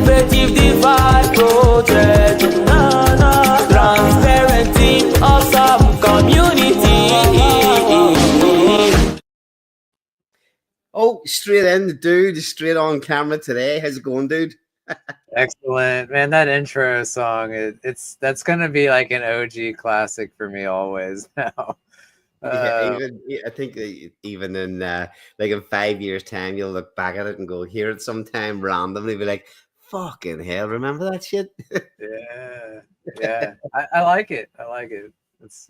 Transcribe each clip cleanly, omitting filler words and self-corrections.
innovative device project. Na na, transparent team of some community. Oh, straight in, the dude is straight on camera today. How's it going, dude? Excellent, man. That intro song, that's gonna be like an OG classic for me always now. I think even in like in 5 years' time, you'll look back at it and go, hear it sometime randomly, be like, "Fucking hell, remember that shit?" Yeah. I like it. I like it. It's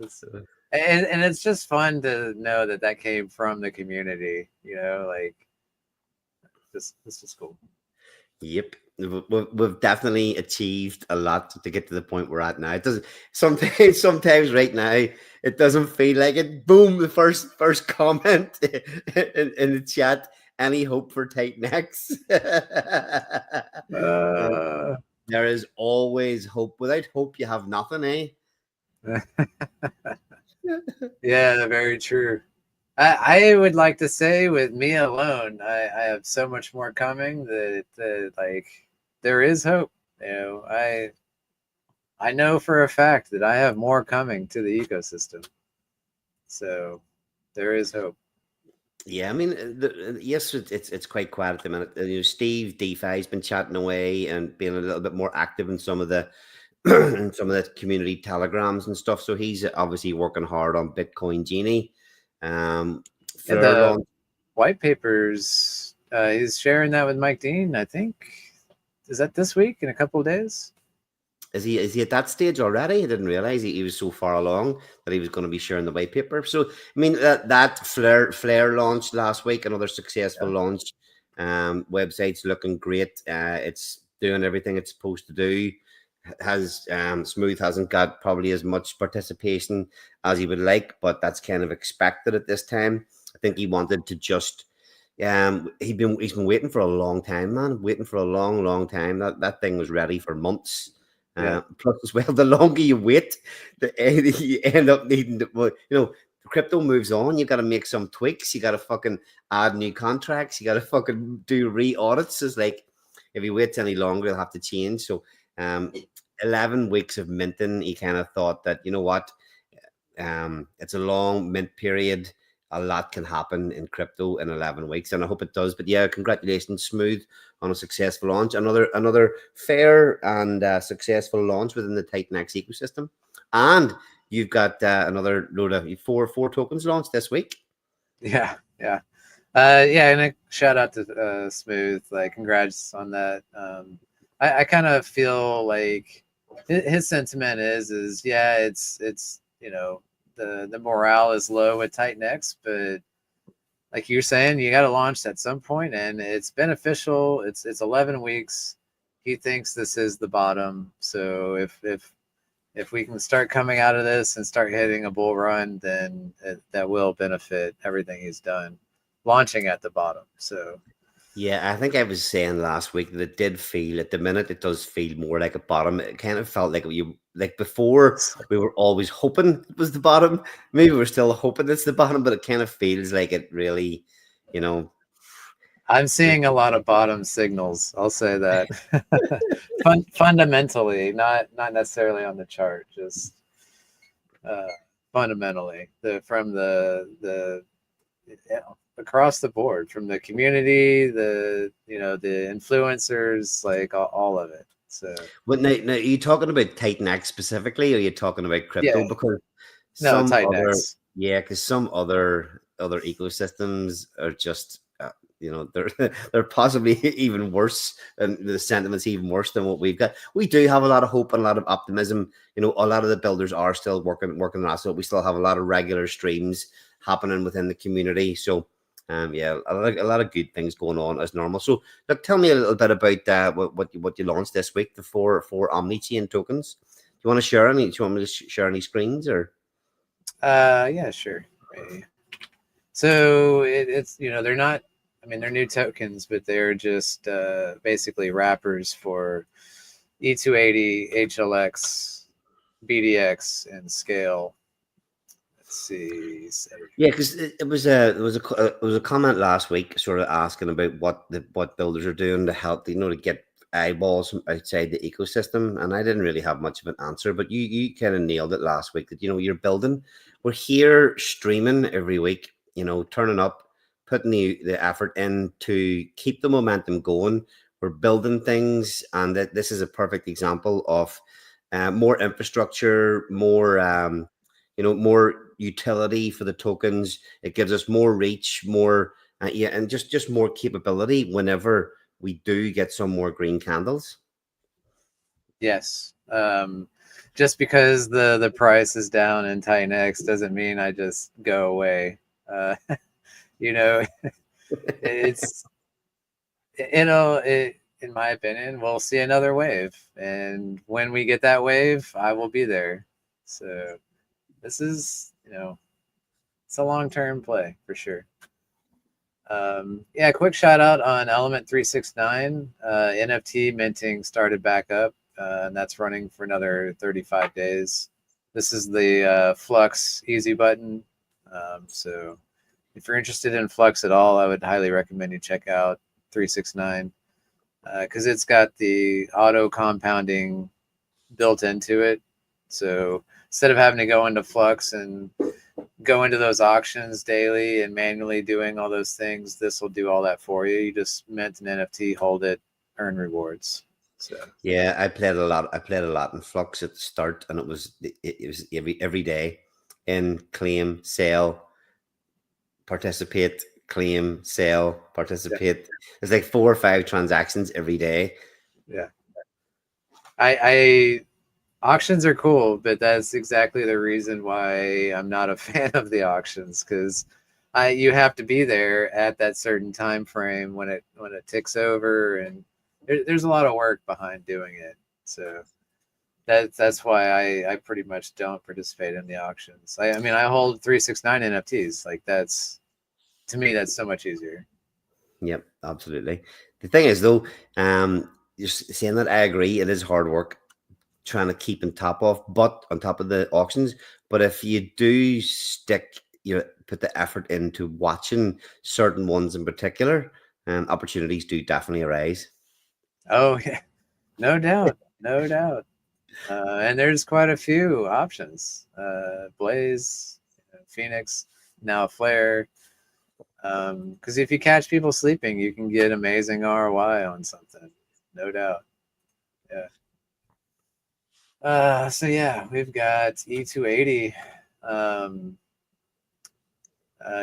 and it's just fun to know that came from the community. Like this is cool. Yep, we've definitely achieved a lot to get to the point we're at now. It doesn't sometimes right now it doesn't feel like it. Boom, the first comment in the chat. Any hope for Titan X? There is always hope. Without hope, you have nothing, eh? Yeah, very true. I would like to say, with me alone, I have so much more coming that like there is hope. I know for a fact that I have more coming to the ecosystem. So there is hope. Yeah, I mean, yes, it's quite quiet at the minute. Steve DeFi's been chatting away and being a little bit more active in some of the in some of the community telegrams and stuff. So he's obviously working hard on Bitcoin Genie. The white papers, he's sharing that with Mike Dean, I think. Is that this week, in a couple of days? Is he at that stage already? I didn't realize he was so far along that he was going to be sharing the white paper. So I mean, that Flare launched last week, another successful launch. Website's looking great. It's doing everything it's supposed to do. Has Smooth hasn't got probably as much participation as he would like, but that's kind of expected at this time. I think he wanted to just he's been waiting for a long time, man. Waiting for a long time. That thing was ready for months. Plus, as well, the longer you wait, you end up needing to. Well, the crypto moves on. You got to make some tweaks. You got to fucking add new contracts. You got to fucking do re-audits. It's like if he waits any longer, he'll have to change. So, 11 weeks of minting. He kind of thought that, you know what, it's a long mint period. A lot can happen in crypto in 11 weeks, and I hope it does. But yeah, congratulations, Smooth, on a successful launch. Another fair and successful launch within the Titan X ecosystem. And you've got another load of four tokens launched this week. Yeah. And a shout out to Smooth. Like, congrats on that. I kind of feel like his sentiment is yeah, it's the morale is low with Titan X, but like you're saying, you got to launch at some point, and it's beneficial. It's 11 weeks. He thinks this is the bottom. So if we can start coming out of this and start hitting a bull run, then that will benefit everything he's done, launching at the bottom. So yeah, I think I was saying last week that it did feel, at the minute, it does feel more like a bottom. It kind of felt like before we were always hoping it was the bottom. Maybe we're still hoping it's the bottom, but it kind of feels like it really, I'm seeing a lot of bottom signals. I'll say that. Fundamentally, not necessarily on the chart, just fundamentally, from the across the board, from the community, the influencers, like all of it. So, now, are you talking about Titan X specifically, or are you talking about crypto? Yeah. Because Titan X. because some other ecosystems are just they're possibly even worse, and the sentiment's even worse than what we've got. We do have a lot of hope and a lot of optimism. A lot of the builders are still working on that, so we still have a lot of regular streams happening within the community. So a lot of good things going on as normal. So look, tell me a little bit about what you launched this week, the four omni-chain tokens. Do you want to share any? Do you want me to share any screens or? Yeah, sure. So it's they're not. I mean, they're new tokens, but they're just basically wrappers for E280, HLX, BDX, and Scale. Let's see. Yeah, because it was a comment last week, sort of asking about what builders are doing to help, to get eyeballs from outside the ecosystem, and I didn't really have much of an answer, but you kind of nailed it last week that you're building. We're here streaming every week, turning up, putting the effort in to keep the momentum going. We're building things, and that this is a perfect example of more infrastructure, more utility for the tokens. It gives us more reach, more and just more capability whenever we do get some more green candles. Yes. Just because the price is down in Titan X doesn't mean I just go away. It's in my opinion, we'll see another wave, and when we get that wave, I will be there. So this is, it's a long-term play for sure. Quick shout out on Element 369. NFT minting started back up, and that's running for another 35 days. This is the Flux easy button. So if you're interested in Flux at all, I would highly recommend you check out 369 because it's got the auto compounding built into it. So instead of having to go into Flux and go into those auctions daily and manually doing all those things, this will do all that for you. You just mint an NFT, hold it, earn rewards. So yeah, I played a lot in Flux at the start, and it was every day in claim, sell, participate, claim, sell, participate. It's like 4 or 5 transactions every day. Yeah. I auctions are cool, but that's exactly the reason why I'm not a fan of the auctions, because you have to be there at that certain time frame when it ticks over, and there's a lot of work behind doing it. So that's why I pretty much don't participate in the auctions. I mean, I hold 369 NFTs. Like, to me, that's so much easier. Yep, absolutely. The thing is, though, just saying that, I agree. It is hard work trying to keep on top of the auctions. But if you do put the effort into watching certain ones in particular, opportunities do definitely arise. Oh yeah, no doubt, no doubt. And there's quite a few options. Blaze, Phoenix, now Flare. Because if you catch people sleeping, you can get amazing ROI on something, no doubt. Yeah. So yeah, we've got E280.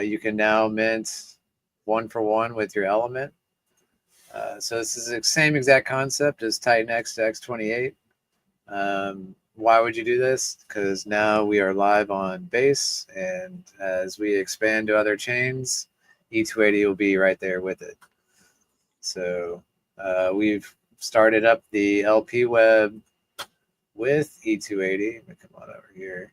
You can now mint 1-for-1 with your element. So this is the same exact concept as Titan X to X28. Why would you do this? Because now we are live on base, and as we expand to other chains, E280 will be right there with it. So we've started up the LP web with E280. Let me come on over here.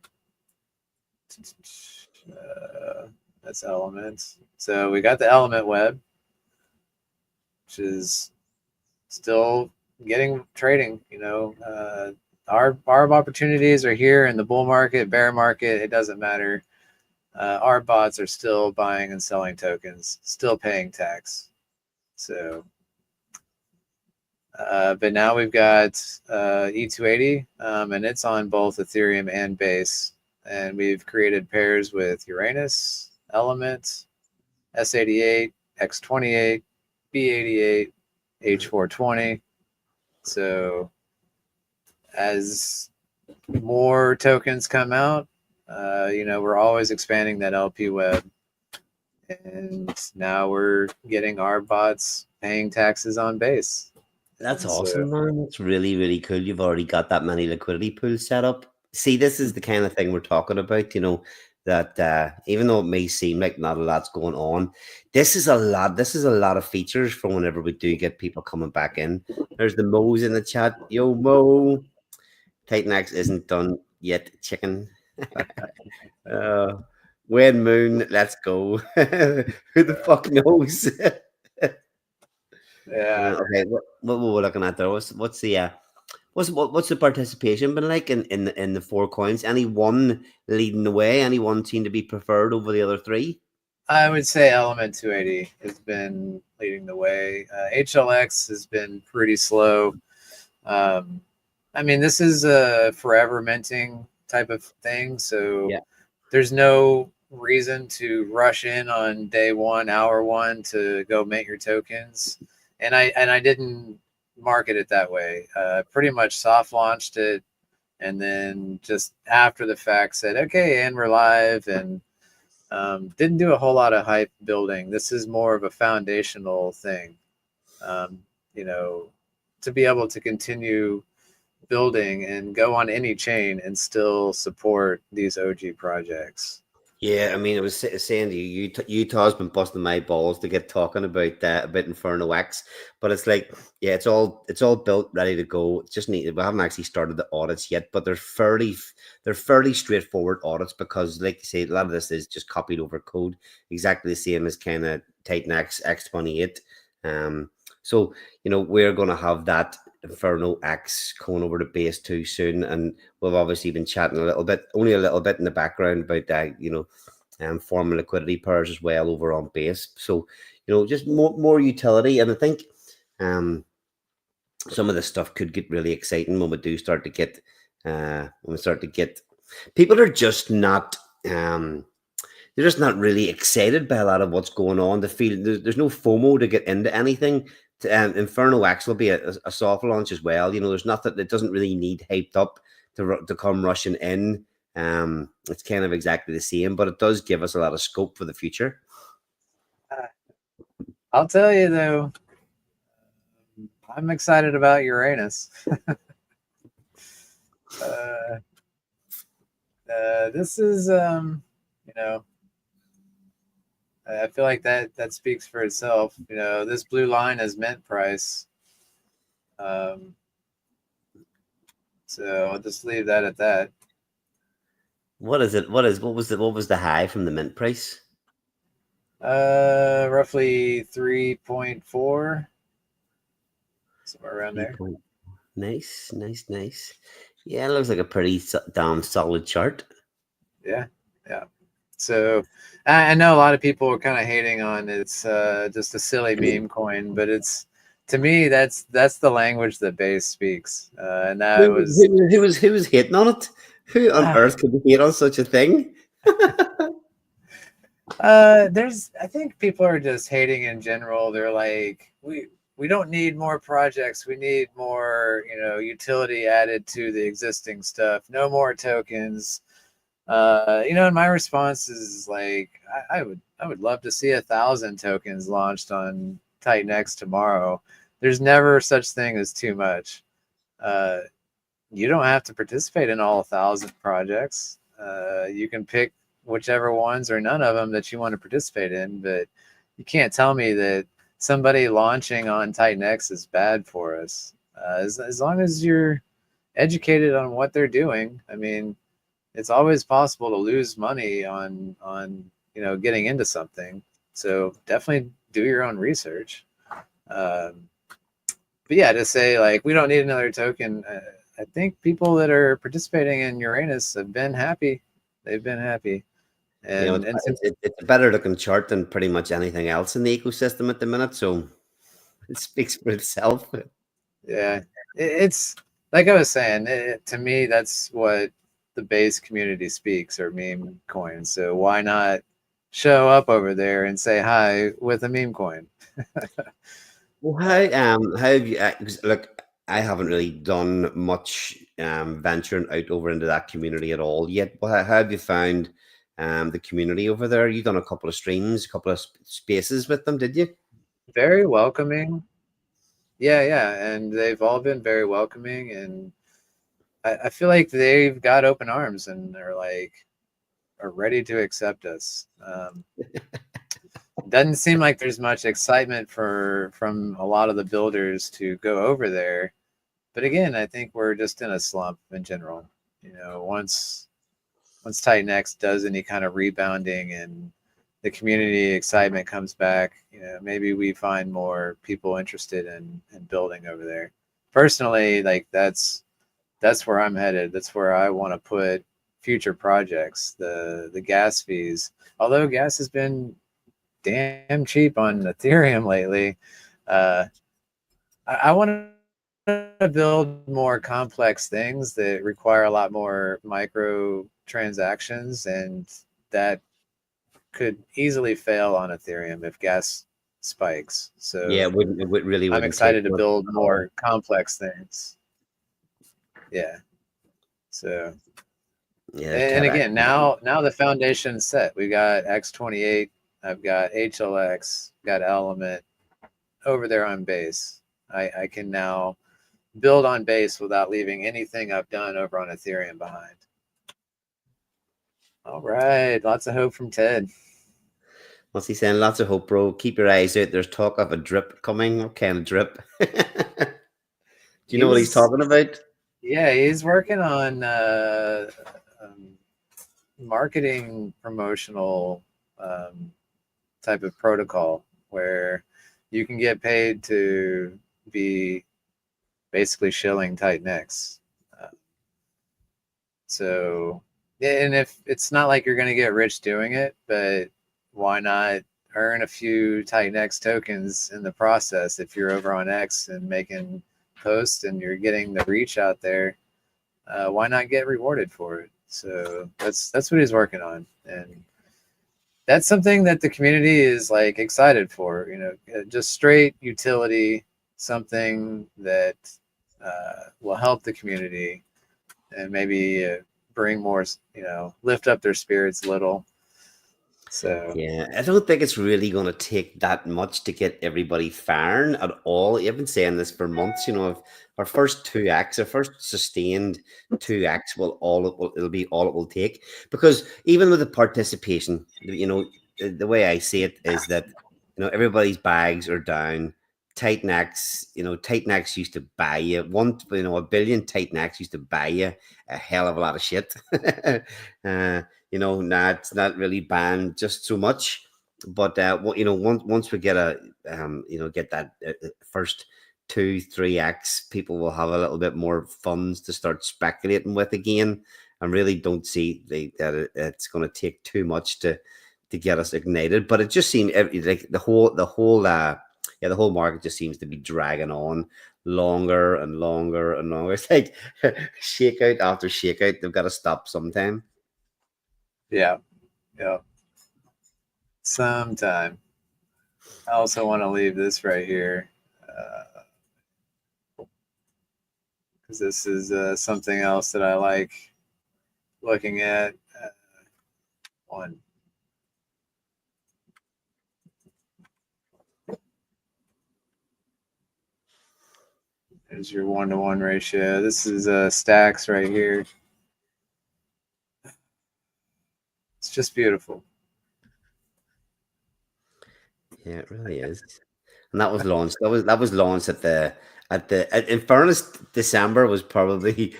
That's Elements. So we got the Element web, which is still getting trading. Our opportunities are here in the bull market, bear market. It doesn't matter. Our bots are still buying and selling tokens, still paying tax. So, but now we've got E280, and it's on both Ethereum and Base. And we've created pairs with URANUS, Element, S88, X28, B88, H420. So as more tokens come out, we're always expanding that LP web. And now we're getting our bots paying taxes on Base. That's awesome, man. That's really, really cool. You've already got that many liquidity pools set up. See, this is the kind of thing we're talking about, that even though it may seem like not a lot's going on, this is a lot of features for whenever we do get people coming back in. There's the Mo's in the chat. Yo, Mo. Titan X isn't done yet, chicken. When Moon, let's go. Who the fuck knows? Yeah. Okay, what we're looking at there? What's the participation been like in the 4 coins? Any one leading the way? Any one seem to be preferred over the other 3? I would say Element 280 has been leading the way. HLX has been pretty slow. Um, I mean, this is a forever minting type of thing, so Yeah. there's no reason to rush in on day one, hour one to go mint your tokens. And I didn't market it that way. Pretty much soft launched it, and then just after the fact said, okay, and we're live, and didn't do a whole lot of hype building. This is more of a foundational thing, um, you know, to be able to continue building and go on any chain and still support these OG projects. Yeah, I mean, I was saying to you, Utah's been busting my balls to get talking about that about Inferno X, but it's like, yeah, it's all built, ready to go. It's just need we haven't actually started the audits yet, but they're fairly straightforward audits because, like you say, a lot of this is just copied over code, exactly the same as kind of Titan X28. So we're going to have that Inferno X going over to base 2 soon, and we've obviously been chatting a little bit, only a little bit in the background about that, forming liquidity pairs as well over on base. So, just more utility. And I think some of this stuff could get really exciting when we do start to get, people are just not, they're just not really excited by a lot of what's going on. They feel there's no FOMO to get into anything. Inferno X will be a soft launch as well. There's nothing that doesn't really need hyped up to come rushing in. It's kind of exactly the same, but it does give us a lot of scope for the future. I'll tell you though, I'm excited about Uranus. This is, I feel like that speaks for itself. This blue line is mint price. So I'll just leave that at that. What is it? What was the high from the mint price? Roughly 3.4, somewhere around there. Nice. Yeah, it looks like a pretty damn solid chart. Yeah. So I know a lot of people are kind of hating on it's just a silly meme coin, but to me that's the language that Base speaks, and that Who was hitting on it? Who on earth could hate on such a thing? I think people are just hating in general. They're like, we don't need more projects. We need more, utility added to the existing stuff. No more tokens. And my response is like, I would love to see 1,000 tokens launched on Titan X tomorrow. There's never such thing as too much. You don't have to participate in all 1,000 projects. You can pick whichever ones or none of them that you want to participate in, but you can't tell me that somebody launching on Titan X is bad for us. As long as you're educated on what they're doing. I mean, it's always possible to lose money on getting into something. So definitely do your own research. But yeah, to say like we don't need another token, I think people that are participating in Uranus have been happy. They've been happy. And it's a better looking chart than pretty much anything else in the ecosystem at the minute. So it speaks for itself. Yeah, it's like I was saying, to me, that's what the base community speaks, or meme coins. So why not show up over there and say hi with a meme coin? Well, how have you, 'cause look, I haven't really done much venturing out over into that community at all yet. But how have you found the community over there? You done a couple of streams, a couple of spaces with them, did you? Very welcoming. Yeah, and they've all been very welcoming, and I feel like they've got open arms and are ready to accept us. Doesn't seem like there's much excitement from a lot of the builders to go over there, but again, I think we're just in a slump in general. Once Titan X does any kind of rebounding and the community excitement comes back, maybe we find more people interested in building over there. Personally, like that's where I'm headed. That's where I want to put future projects. The gas fees, although gas has been damn cheap on Ethereum lately. I want to build more complex things that require a lot more micro transactions, and that could easily fail on Ethereum if gas spikes. Yeah, So it really I'm wouldn't take excited to much build at all. more complex things. Yeah. So, Yeah, and TEDx. again, now the foundation's set. We got X28. I've got HLX, got Element over there on base. I can now build on base without leaving anything I've done over on Ethereum behind. All right. Lots of hope from Ted. What's he saying? Lots of hope, bro. Keep your eyes out. There's talk of a drip coming. What kind of drip? Do you know what he's talking about? Yeah, he's working on marketing promotional type of protocol where you can get paid to be basically shilling tight necks. So, and if it's not like you're going to get rich doing it, but why not earn a few tight necks tokens in the process? If you're over on X and making posts and you're getting the reach out there, why not get rewarded for it? So that's what he's working on, and that's something that the community is like excited for. Just straight utility, something that will help the community and maybe bring more, lift up their spirits a little. So Yeah, I don't think it's really going to take that much to get everybody firing at all. You've been saying this for months. If our first 2x, our first sustained 2x, it'll be all it will take. Because even with the participation, the way I see it is that everybody's bags are down. Tight necks used to buy you a billion tight necks used to buy you a hell of a lot of shit. Now it's not really banned just so much, but once we get get that first 2-3x, people will have a little bit more funds to start speculating with again, and really don't see that it's going to take too much to get us ignited. But it just seems like the whole market just seems to be dragging on longer and longer and longer. It's like shakeout after shakeout. They've got to stop sometime. yeah, sometime. I also want to leave this right here because this is something else that I like looking at. One. There's your 1-to-1 ratio. This is STAX right here. It's just beautiful. Yeah, it really is. And that was launched. That was launched in fairness, December was probably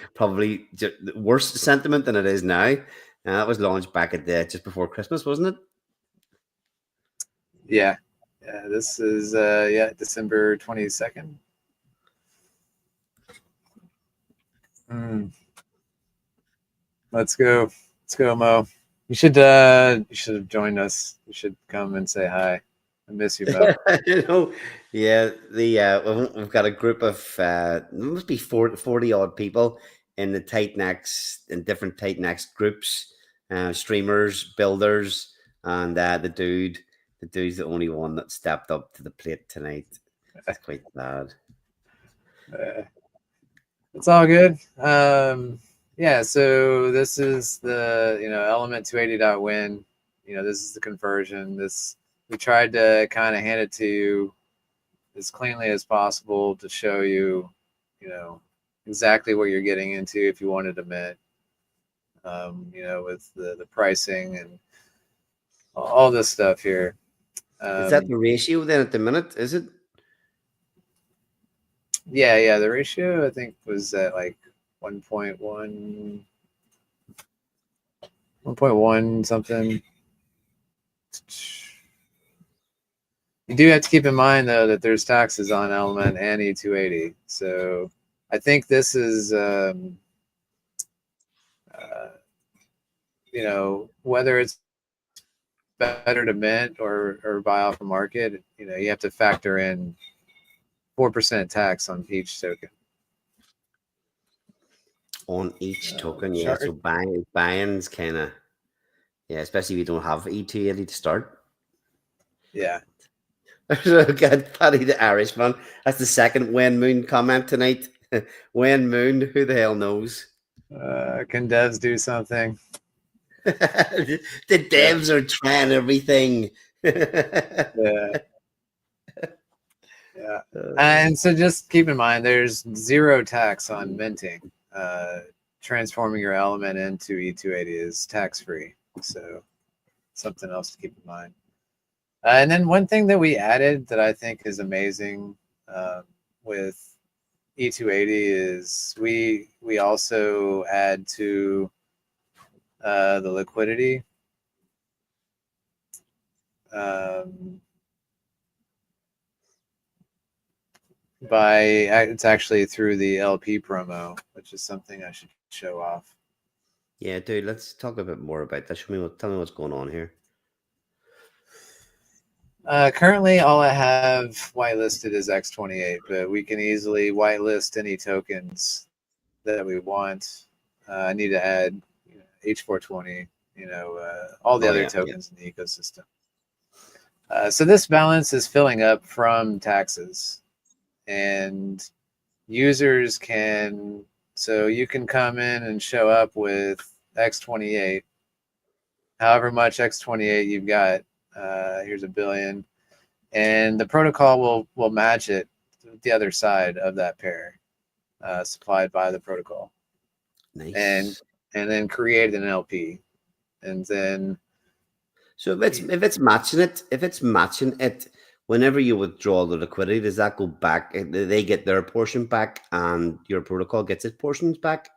worse sentiment than it is now. And that was launched back at just before Christmas, wasn't it? Yeah. This is December 22nd. Let's go, Mo. You should have joined us. You should come and say hi. I miss you, Mo. Yeah. We've got a group of there must be 40 odd people in the tight necks in different tight necks groups, streamers, builders, and the dude's the only one that stepped up to the plate tonight. It's quite sad. It's all good. Yeah, so this is the element 280.win. This is the conversion. We tried to kind of hand it to you as cleanly as possible to show you, exactly what you're getting into if you wanted to mint. With the pricing and all this stuff here. Is that the ratio then at the minute? Is it? Yeah. The ratio I think was at like 1.1 something. You do have to keep in mind though that there's taxes on element and E280. So I think this is whether it's better to mint or buy off the market, you have to factor in 4% tax on each token. On each token, yeah. Chart. So buying's kind of, yeah, especially if you don't have E280 to start. Yeah. So good, Paddy the Irishman. That's the second Wen Moon comment tonight. Wen Moon, who the hell knows? Can devs do something? The devs are trying everything. Yeah. Yeah. And so just keep in mind, there's 0 tax on minting. Transforming your element into E280 is tax-free. So something else to keep in mind. And then one thing that we added that I think is amazing with E280 is we also add to the liquidity. It's actually through the LP promo, which is something I should show off. Yeah, dude, let's talk a bit more about that. Tell me what's going on here. Currently, all I have whitelisted is X28, but we can easily whitelist any tokens that we want. I need to add H420, all the other tokens in the ecosystem. So this balance is filling up from taxes, and users so you can come in and show up with X28, however much X28 you've got. Here's $1 billion, and the protocol will match it with the other side of that pair, supplied by the protocol. Nice. And then create an LP, and then. So if it's matching it, whenever you withdraw the liquidity, does that go back? They get their portion back, and your protocol gets its portions back.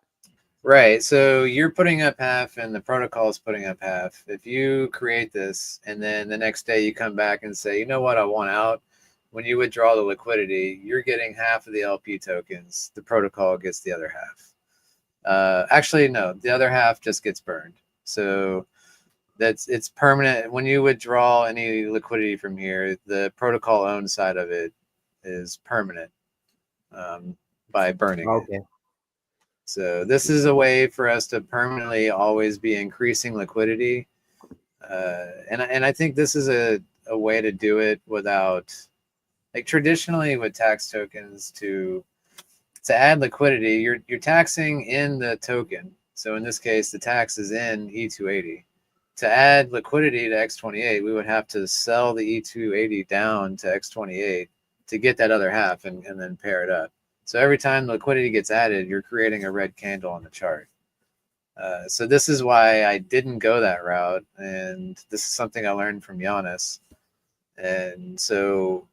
Right. So you're putting up half, and the protocol is putting up half. If you create this, and then the next day you come back and say, you know what, I want out. When you withdraw the liquidity, you're getting half of the LP tokens. The protocol gets the other half. Actually, no, the other half just gets burned. So it's permanent. When you withdraw any liquidity from here, the protocol owned side of it is permanent by burning it. So this is a way for us to permanently always be increasing liquidity. And I think this is a way to do it without, like, traditionally with tax tokens, to add liquidity, you're taxing in the token. So in this case, the tax is in E280. To add liquidity to X28, we would have to sell the E280 down to X28 to get that other half and then pair it up. So every time the liquidity gets added, you're creating a red candle on the chart. So this is why I didn't go that route, and this is something I learned from URANUS. And so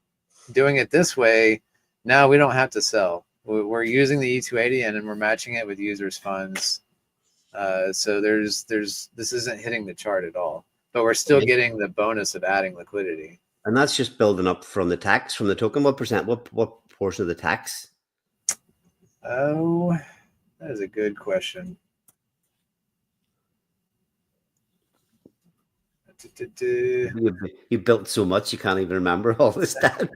doing it this way, now we don't have to sell. We're using the E280 and then we're matching it with users' funds. So this isn't hitting the chart at all, but we're still getting the bonus of adding liquidity. And that's just building up from the tax, from the token. What portion of the tax? Oh, that is a good question. You built so much you can't even remember all the stats.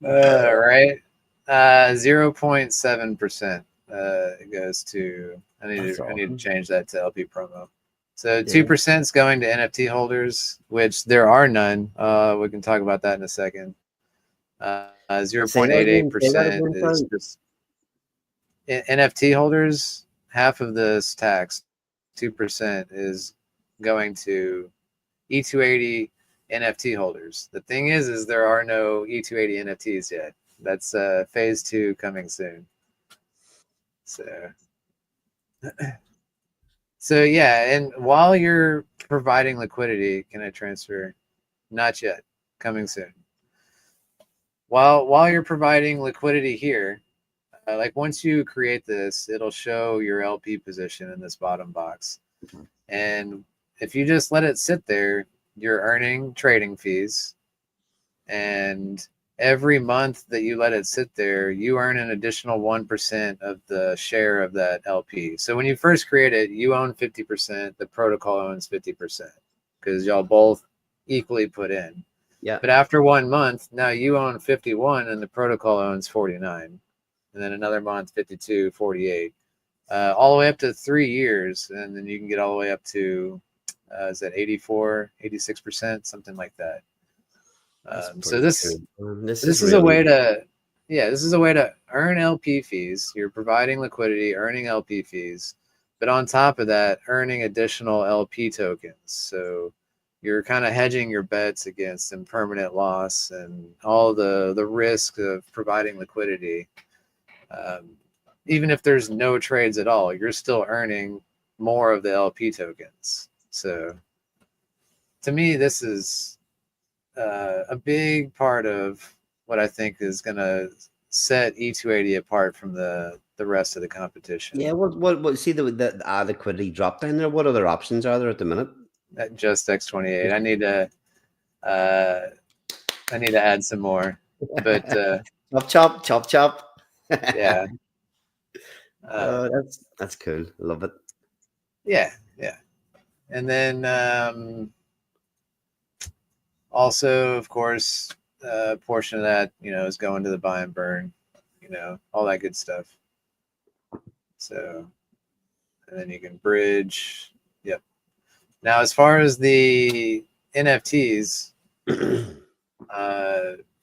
Right. 0.7% goes to. I need to change that to LP promo. So 2% is going to NFT holders, which there are none. We can talk about that in a second. 0.88% is just NFT holders. Half of this tax, 2%, is going to E280 NFT holders. The thing is there are no E280 NFTs yet. That's phase 2 coming soon. So yeah, and while you're providing liquidity, can I transfer? Not yet. Coming soon. While you're providing liquidity here, like once you create this, it'll show your LP position in this bottom box. And if you just let it sit there, you're earning trading fees. And every month that you let it sit there, you earn an additional 1% of the share of that LP. So when you first create it, you own 50%, the protocol owns 50% because y'all both equally put in. Yeah. But after 1 month, now you own 51 and the protocol owns 49. And then another month, 52, 48. All the way up to 3 years. And then you can get all the way up to, is that 84, 86%, something like that. So this is a way to, this is a way to earn LP fees. You're providing liquidity, earning LP fees, but on top of that, earning additional LP tokens. So you're kind of hedging your bets against impermanent loss and all the risk of providing liquidity. Even if there's no trades at all, you're still earning more of the LP tokens. So to me, this is a big part of what I think is going to set E280 apart from the rest of the competition. Yeah, what see the liquidity drop down there? What other options are there at the minute? Just X28. I need to add some more, but chop. yeah. That's cool. I love it. Yeah. And then also, of course, a portion of that, is going to the buy and burn, all that good stuff. So, and then you can bridge. Yep. Now, as far as the NFTs,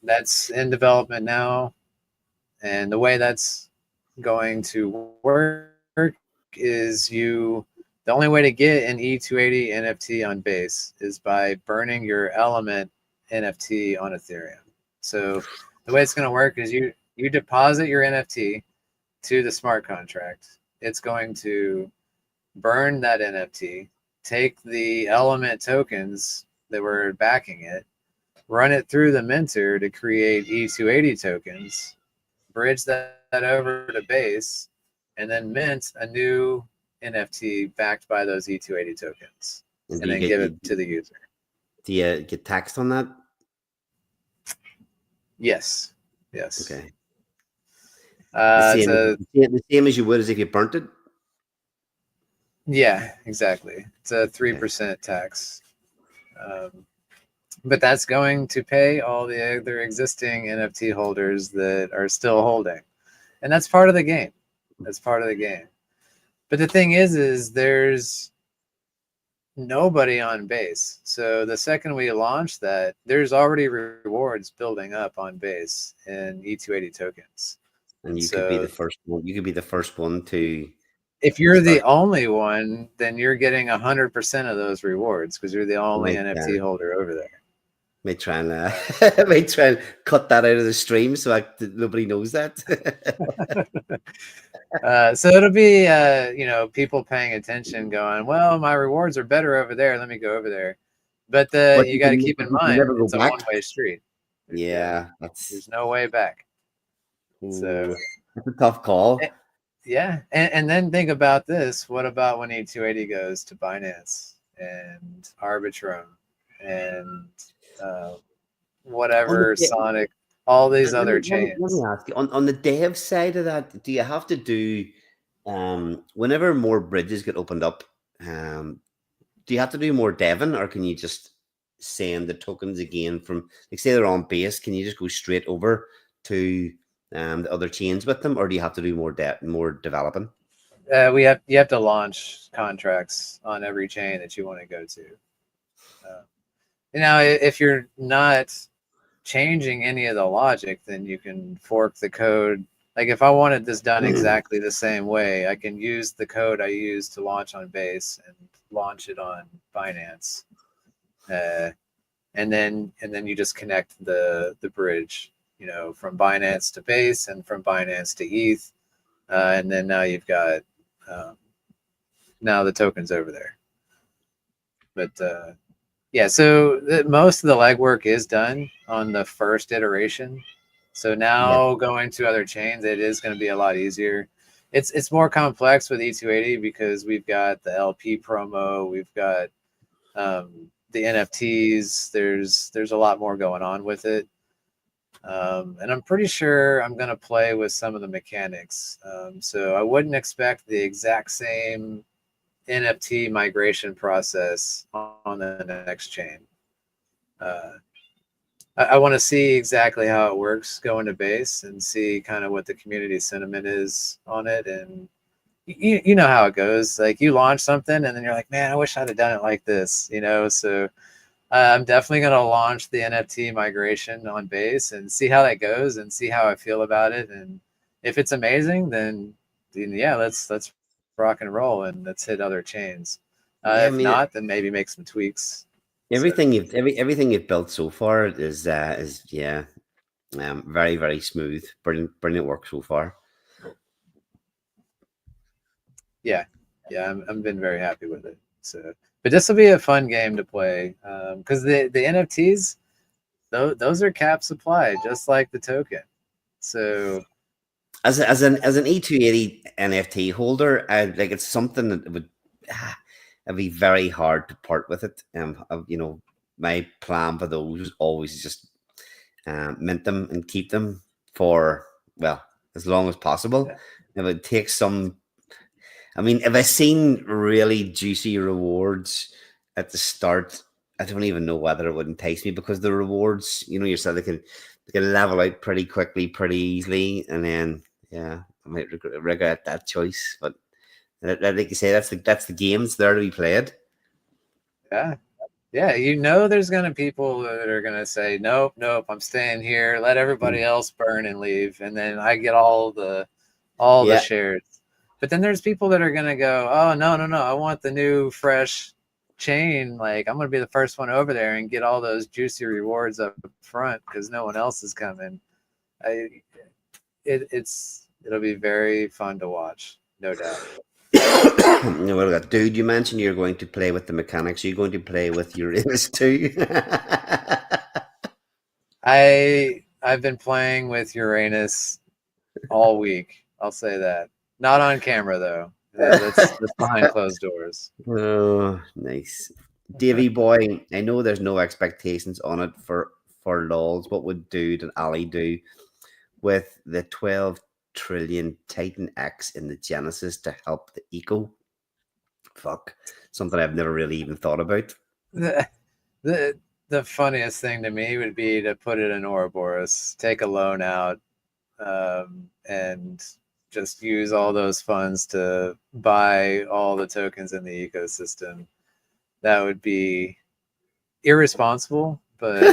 that's in development now. And the way that's going to work is the only way to get an E280 NFT on Base is by burning your Element NFT on Ethereum. So the way it's going to work is you deposit your NFT to the smart contract. It's going to burn that NFT, take the Element tokens that were backing it, run it through the minter to create E280 tokens, bridge that over to Base, and then mint a new NFT backed by those E280 tokens, and then give it to the user. Do you get taxed on that? Yes. Okay. The same as you would as if you burnt it? Yeah, exactly. It's a 3% tax. But that's going to pay all the other existing NFT holders that are still holding. And that's part of the game. But the thing is there's nobody on Base. So the second we launch that, there's already rewards building up on Base in E280 tokens. And you could be the first one. You could be the first one to. If you're the only one, then you're getting 100% of those rewards because you're the only NFT holder over there. May try and cut that out of the stream so nobody knows that. So it'll be people paying attention, going, well, my rewards are better over there. Let me go over there. But you got to keep in mind it's a one-way street. There's no way back. So that's a tough call. Yeah, and then think about this. What about when E280 goes to Binance and Arbitrum and whatever, Sonic, all these other chains? Let me ask you, on the dev side of that, do you have to do, whenever more bridges get opened up, do you have to do more deving, or can you just send the tokens again from, like, say they're on Base, can you just go straight over to the other chains with them, or do you have to do more developing? You have to launch contracts on every chain that you want to go to. If you're not changing any of the logic, then you can fork the code. Like if I wanted this done exactly the same way, I can use the code I used to launch on Base and launch it on Binance, and then you just connect the bridge, from Binance to Base and from Binance to ETH, and then now you've got now the tokens over there. But so most of the legwork is done on the first iteration. So now going to other chains, it is going to be a lot easier. It's more complex with E280 because we've got the LP promo, we've got the NFTs. There's a lot more going on with it. And I'm pretty sure I'm going to play with some of the mechanics. So I wouldn't expect the exact same NFT migration process on the next chain. I want to see exactly how it works going to base and see kind of what the community sentiment is on it. And you know how it goes. Like you launch something and then you're like, man, I wish I'd have done it like this, you know? So I'm definitely going to launch the NFT migration on base and see how that goes and see how I feel about it. And if it's amazing, then yeah, let's rock and roll and let's hit other chains. Yeah, I If mean, not, then maybe make some tweaks. So, everything you've built so far is yeah, very very smooth. Brilliant work so far. yeah, I'm been very happy with it. So, but this will be a fun game to play because the NFTs, those are cap supply, just like the token. So As an E280 NFT holder, like it's something that would it'd be very hard to part with it. You know, my plan for those was always just mint them and keep them for, well, as long as possible. yeah, It would take some. I mean, if I seen really juicy rewards at the start, I don't even know whether it would entice me, because the rewards, you know yourself, they can level out pretty quickly, pretty easily, and then yeah, I might regret that choice. But like you say, that's the game. It's there to be played. yeah. Yeah, you know there's gonna people that are gonna say, nope, nope, I'm staying here. Let everybody Mm. else burn and leave, and then I get all the Yeah, shares. But then there's people that are gonna go, oh no, no, no, I want the new fresh chain. Like I'm gonna be the first one over there and get all those juicy rewards up front because no one else is coming. I it'll be very fun to watch, no doubt. well, dude, you mentioned you're going to play with the mechanics. Are you going to play with Uranus too? I've been playing with Uranus all week. I'll say that. Not on camera though. That's behind closed doors. Oh, nice. Davy boy, I know there's no expectations on it for lols. What would Dude and Ali do with the 12 trillion Titan X in the Genesis to help the eco? Fuck. Something I've never really even thought about. The, the funniest thing to me would be to put it in Ouroboros, take a loan out, and just use all those funds to buy all the tokens in the ecosystem. That would be irresponsible, but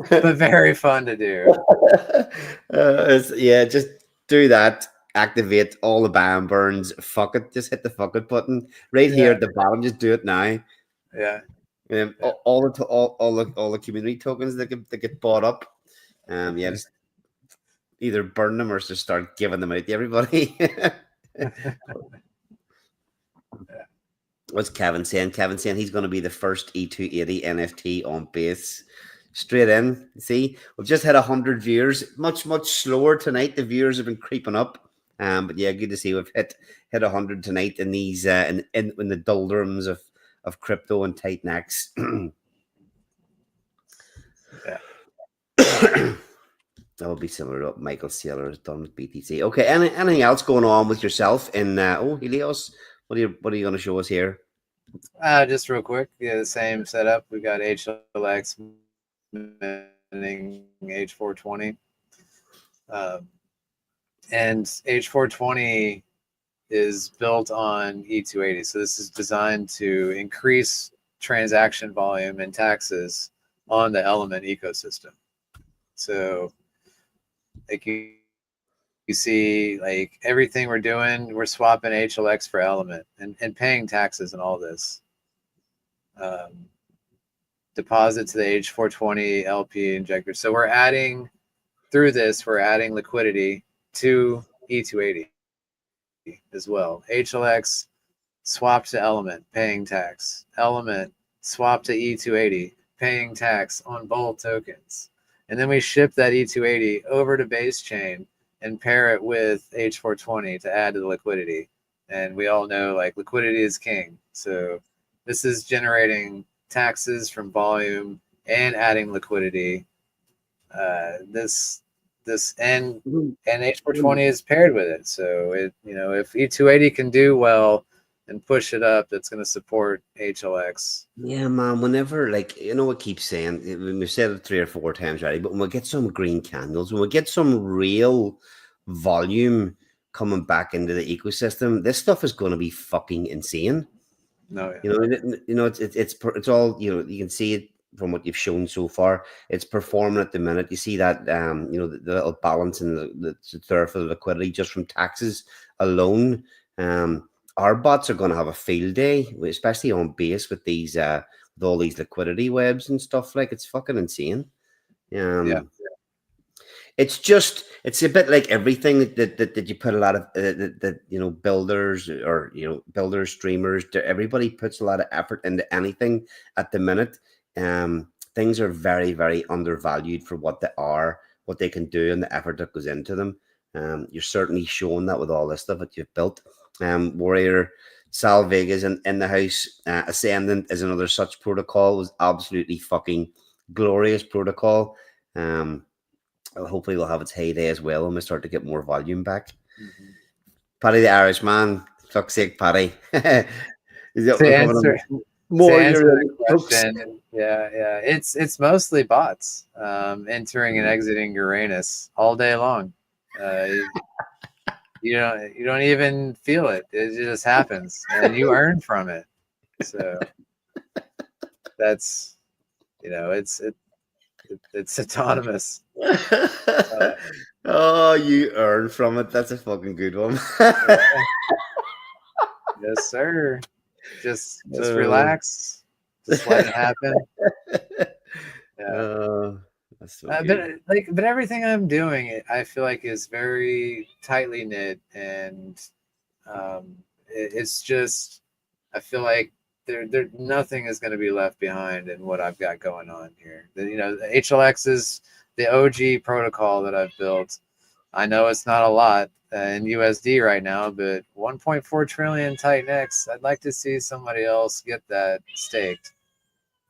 very fun to do. Yeah, just do that. Activate all the ban burns. Fuck it. Just hit the fuck it button right here Yeah, at the bottom. Just do it now. yeah, yeah. All the community tokens that get bought up. Yeah, just either burn them or just start giving them out to everybody. What's Kevin saying? Kevin saying he's going to be the first E280 NFT on base. Straight in. See, we've just had 100 viewers. Much slower tonight. The viewers have been creeping up. But yeah, good to see we've hit 100 tonight in these in the doldrums of crypto and Titan X. Yeah. That would be similar to what Michael Saylor has done with BTC. Okay, anything else going on with yourself in Helios? What are you going to show us here? Just real quick, yeah, the same setup. We got HLX minting H420, and H420 is built on E280. So this is designed to increase transaction volume and taxes on the Element ecosystem. So like you see, like everything we're doing, we're swapping HLX for Element and paying taxes and all this. Deposit to the H420 LP injector. So we're adding, through this, we're adding liquidity to E280 as well. HLX swap to Element, paying tax. Element swap to E280, paying tax on both tokens. And then we ship that E280 over to base chain and pair it with H420 to add to the liquidity. And we all know like liquidity is king. So this is generating taxes from volume and adding liquidity. This and H420 is paired with it. So it, if E280 can do well and push it up, it's going to support HLX. Yeah, man. Whenever, like, I keep saying, we've said it 3 or 4 times already, but when we get some green candles, when we get some real volume coming back into the ecosystem, this stuff is going to be fucking insane. No, It's all, you can see it from what you've shown so far. It's performing at the minute. You see that, the little balance in the there for the liquidity just from taxes alone. Our bots are going to have a field day, especially on base with these, with all these liquidity webs and stuff. Like, it's fucking insane. yeah. It's a bit like everything that you put a lot of builders, or builders, streamers, everybody puts a lot of effort into anything at the minute. Things are very, very undervalued for what they are, what they can do, and the effort that goes into them. You're certainly showing that with all this stuff that you've built. Warrior Sal Vega's in the house. Ascendant is another such protocol. It was absolutely fucking glorious protocol. Hopefully we'll have its heyday as well when we start to get more volume back. Mm-hmm. Paddy the Irishman, fuck's sake, Paddy. To answer the question, yeah, it's mostly bots entering and exiting Uranus all day long. You don't even feel it; it just happens, and you earn from it. So that's it's autonomous. Oh, you earn from it. That's a fucking good one. Yes, sir. Just relax. Just let it happen. Yeah. That's so but everything I'm doing, I feel like is very tightly knit, and it's just, I feel like there nothing is going to be left behind in what I've got going on here. HLX is the OG protocol that I've built. I know it's not a lot in USD right now, but 1.4 trillion Titan-X. I'd like to see somebody else get that staked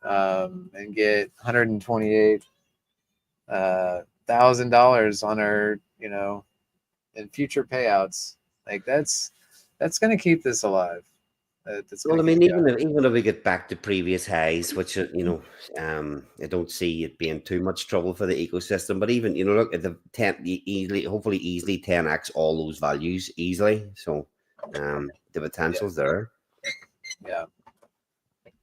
and get $128,000 on our, in future payouts. Like that's going to keep this alive. Well, I mean, even if we get back to previous highs, which I don't see it being too much trouble for the ecosystem. But even look at the 10 hopefully easily 10x all those values easily. So the potential's there. Yeah.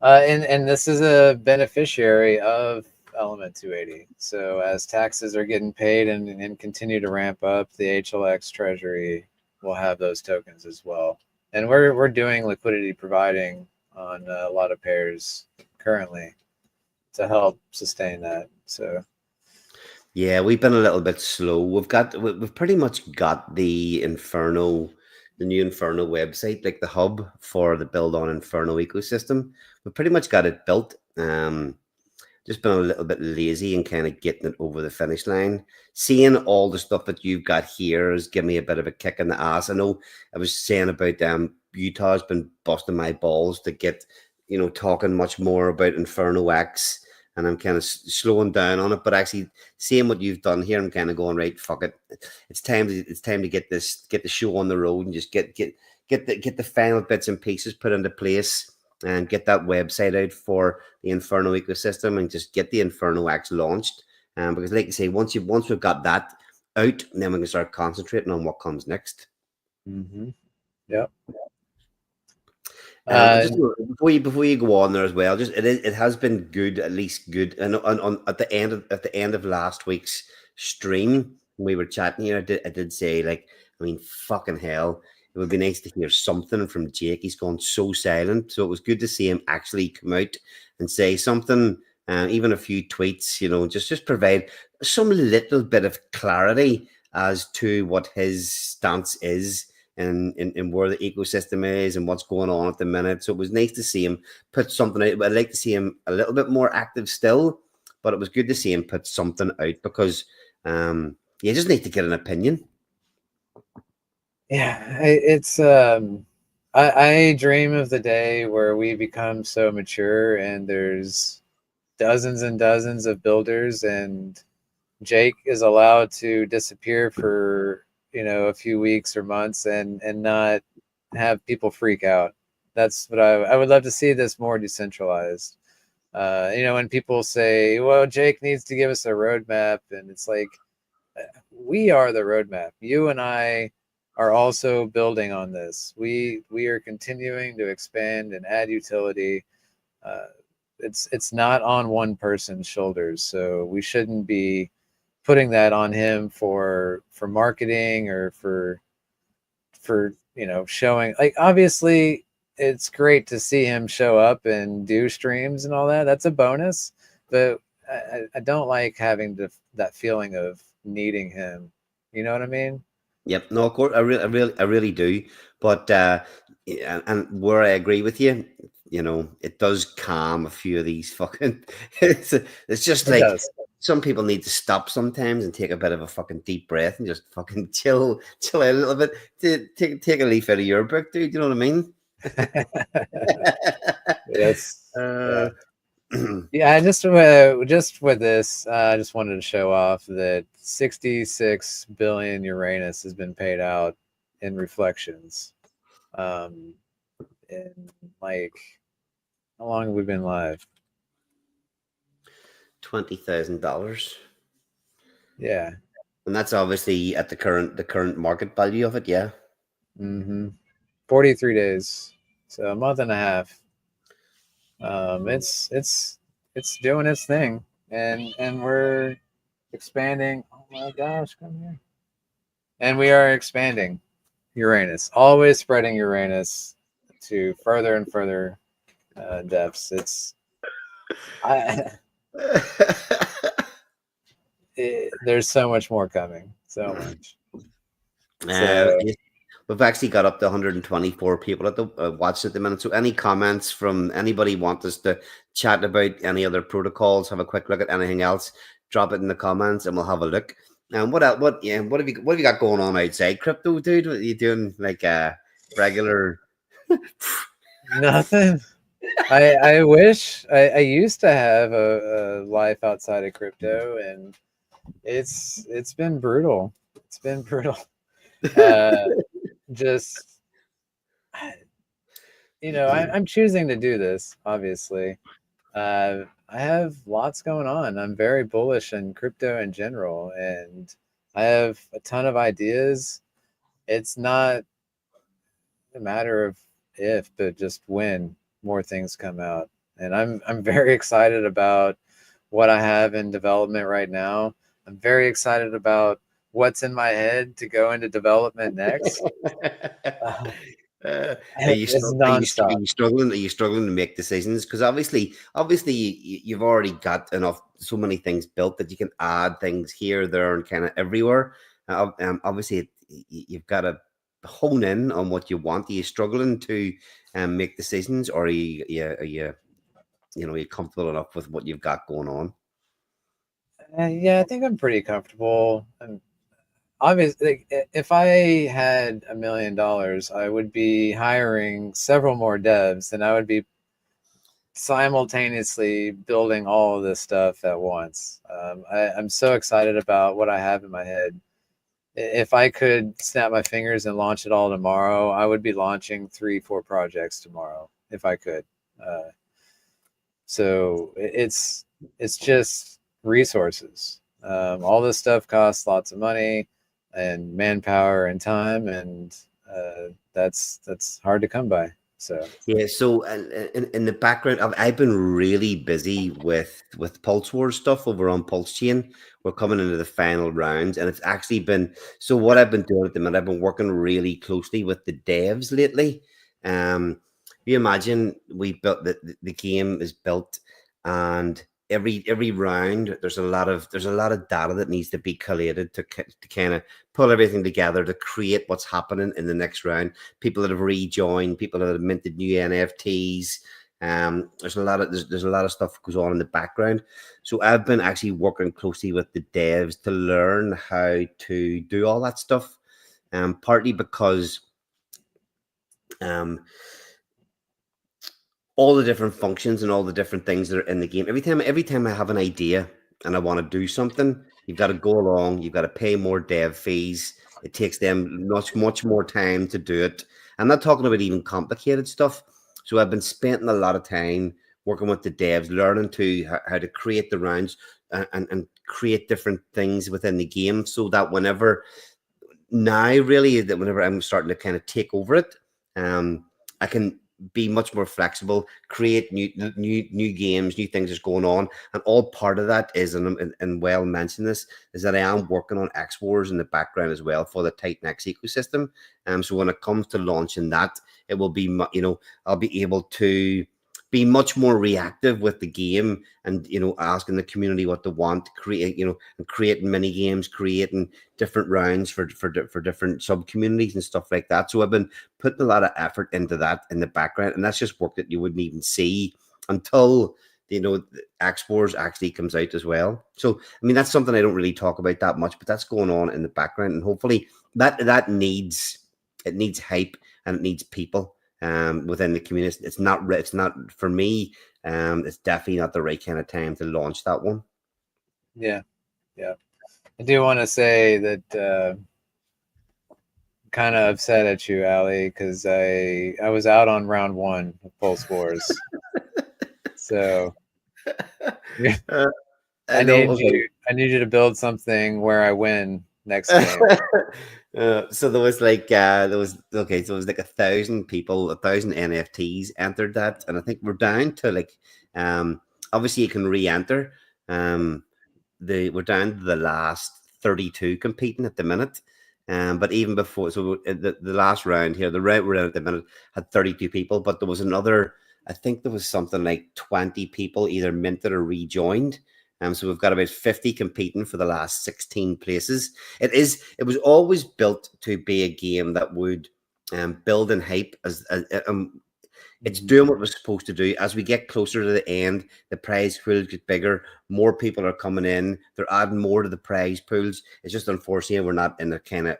And this is a beneficiary of Element 280. So as taxes are getting paid and continue to ramp up, the HLX treasury will have those tokens as well. And we're doing liquidity providing on a lot of pairs currently to help sustain that. So yeah, we've been a little bit slow. We've pretty much got the new Inferno website, like the hub for the build on Inferno ecosystem. We've pretty much got it built. Just been a little bit lazy and kind of getting it over the finish line. Seeing all the stuff that you've got here has given me a bit of a kick in the ass. I know I was saying about Utah's been busting my balls to get, talking much more about Inferno X, and I'm kind of slowing down on it. But actually, seeing what you've done here, I'm kind of going, right, fuck it. It's time to get the show on the road and just get the final bits and pieces put into place, and get that website out for the Inferno ecosystem, and just get the Inferno X launched. Because, like I say, once we've got that out, then we can start concentrating on what comes next. Mm-hmm. Yep. Just before you go on there as well, it has been good, at least good. And at the end of last week's stream, when we were chatting here, I did say, like, I mean, fucking hell, it would be nice to hear something from Jake. He's gone so silent, so it was good to see him actually come out and say something, even a few tweets. Just provide some little bit of clarity as to what his stance is, and where the ecosystem is and what's going on at the minute. So it was nice to see him put something out. But I'd like to see him a little bit more active still, but it was good to see him put something out, because you just need to get an opinion. Yeah, it's I dream of the day where we become so mature and there's dozens and dozens of builders, and Jake is allowed to disappear for, you know, a few weeks or months and not have people freak out. That's what I would love to see this more decentralized. You know, when people say, well, Jake needs to give us a roadmap, and it's like, we are the roadmap. You and I are also building on this. We are continuing to expand and add utility. Uh, it's not on one person's shoulders, so we shouldn't be putting that on him for marketing or for you know, showing. Like, obviously it's great to see him show up and do streams and all that. That's a bonus, but I don't like having that feeling of needing him. You know what I mean? Yep. No, of course, I really do. But yeah, and where I agree with you, you know, it does calm a few of these fucking. It's just It like does. some people need to stop sometimes and take a bit of a fucking deep breath and just fucking chill out a little bit. Take a leaf out of your book, dude. You know what I mean? Yes. uh, Yeah. Yeah, just with this, I just wanted to show off that 66 billion Uranus has been paid out in reflections. Um, in like, how long have we been live? $20,000, Yeah. and that's obviously at the current market value of it. Yeah. Mm-hmm. 43 days, so a month and a half. It's doing its thing, and we're expanding. Oh my gosh, come here! And we are expanding Uranus, always spreading Uranus to further and further depths. I, there's so much more coming, so much. So Yes, we've actually got up to 124 people at the watch at the minute. So, any comments from anybody want us to chat about any other protocols? Have a quick look at anything else? Drop it in the comments, and we'll have a look. And what else? What have you got going on outside crypto, dude? What are you doing? Like regular? nothing. I wish I used to have a life outside of crypto, and it's been brutal. It's been brutal. Uh, just, you know, I'm choosing to do this. Obviously, I have lots going on. I'm very bullish in crypto in general, and I have a ton of ideas. It's not a matter of if, but just when more things come out. And I'm very excited about what I have in development right now. I'm very excited about what's in my head to go into development next. Uh, Are you it's stru- are you str- are nonstop. you struggling? Are you struggling to make decisions? Because obviously, you've already got enough, so many things built that you can add things here, there, and kind of everywhere. Obviously, you've got to hone in on what you want. Are you struggling to make decisions, or are you comfortable enough with what you've got going on? Yeah, I think I'm pretty comfortable. And obviously, like, if I had $1 million, I would be hiring several more devs, and I would be simultaneously building all of this stuff at once. I'm so excited about what I have in my head. If I could snap my fingers and launch it all tomorrow, I would be launching 3, 4 projects tomorrow if I could. Uh, so it's just resources. All this stuff costs lots of money and manpower and time, and that's hard to come by. So Yeah, so in the background, I've been really busy with Pulse Wars stuff over on Pulse Chain. We're coming into the final rounds, and it's actually been so. What I've been doing at the minute, I've been working really closely with the devs lately. You imagine we built the game is built, and every round there's a lot of data that needs to be collated to kind of pull everything together to create what's happening in the next round. People that have rejoined, people that have minted new NFTs. There's a lot of stuff goes on in the background. So I've been actually working closely with the devs to learn how to do all that stuff. Partly because um, all the different functions and all the different things that are in the game. Every time I have an idea and I want to do something, You've got to go along. You've got to pay more dev fees. It takes them much more time to do it. I'm not talking about even complicated stuff. So I've been spending a lot of time working with the devs, learning how to create the rounds and create different things within the game, so that whenever I'm starting to kind of take over it, I can be much more flexible, create new games, new things that's going on, and all part of that is, and well mentioned this, is that I am working on X Wars in the background as well for the Titan X ecosystem. So when it comes to launching that, it will be, I'll be able to be much more reactive with the game, and asking the community what they want, create, and creating mini games, creating different rounds for different sub communities and stuff like that. So I've been putting a lot of effort into that in the background, and that's just work that you wouldn't even see until X Wars actually comes out as well. So I mean, that's something I don't really talk about that much, but that's going on in the background, and hopefully that needs hype, and it needs people within the community. It's not for me. It's definitely not the right kind of time to launch that one. Yeah. I do want to say that kind of upset at you, Ali, because I was out on round 1 of Pulse Wars. So I need you to build something where I win next game. So there was like so it was like 1,000 people, 1,000 NFTs entered that, and I think we're down to like obviously you can re-enter. We're down to the last 32 competing at the minute. But even before, so the last round here, the round we're in at the minute had 32 people, but there was another, I think there was something like 20 people either minted or rejoined. So we've got about 50 competing for the last 16 places. It was always built to be a game that would build and hype it's doing what we're supposed to do. As we get closer to the end, the prize pools get bigger. More people are coming in. They're adding more to the prize pools. It's just unfortunate we're not in the kind of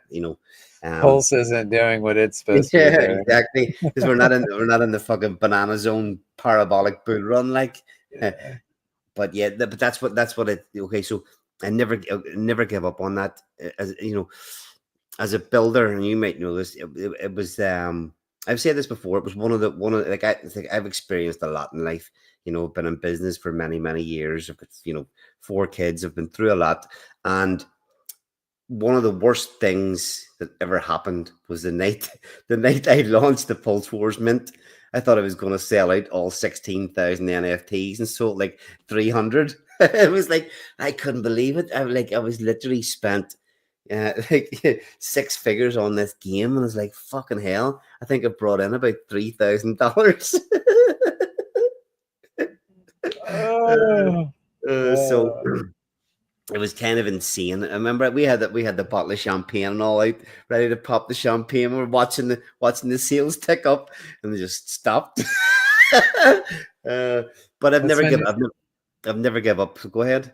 Pulse isn't doing what it's supposed to do. Exactly, because we're not in the fucking banana zone parabolic bull run like. Yeah. But yeah, but that's what it. Okay, so I never give up on that. As as a builder, and you might know this, it was I've said this before. It was one of like I think I've experienced a lot in life. Been in business for many years. I've got 4 kids. I've been through a lot, and one of the worst things that ever happened was the night I launched the Pulse Wars Mint. I thought I was going to sell out all 16,000 NFTs and sold like 300. It was like I couldn't believe it. I was literally spent like 6 figures on this game, and I was like, fucking hell, I think I brought in about $3,000. So it was kind of insane. I remember we had the bottle of champagne and all out, ready to pop the champagne. We're watching the sales tick up, and they just stopped. But I've never give up. So go ahead.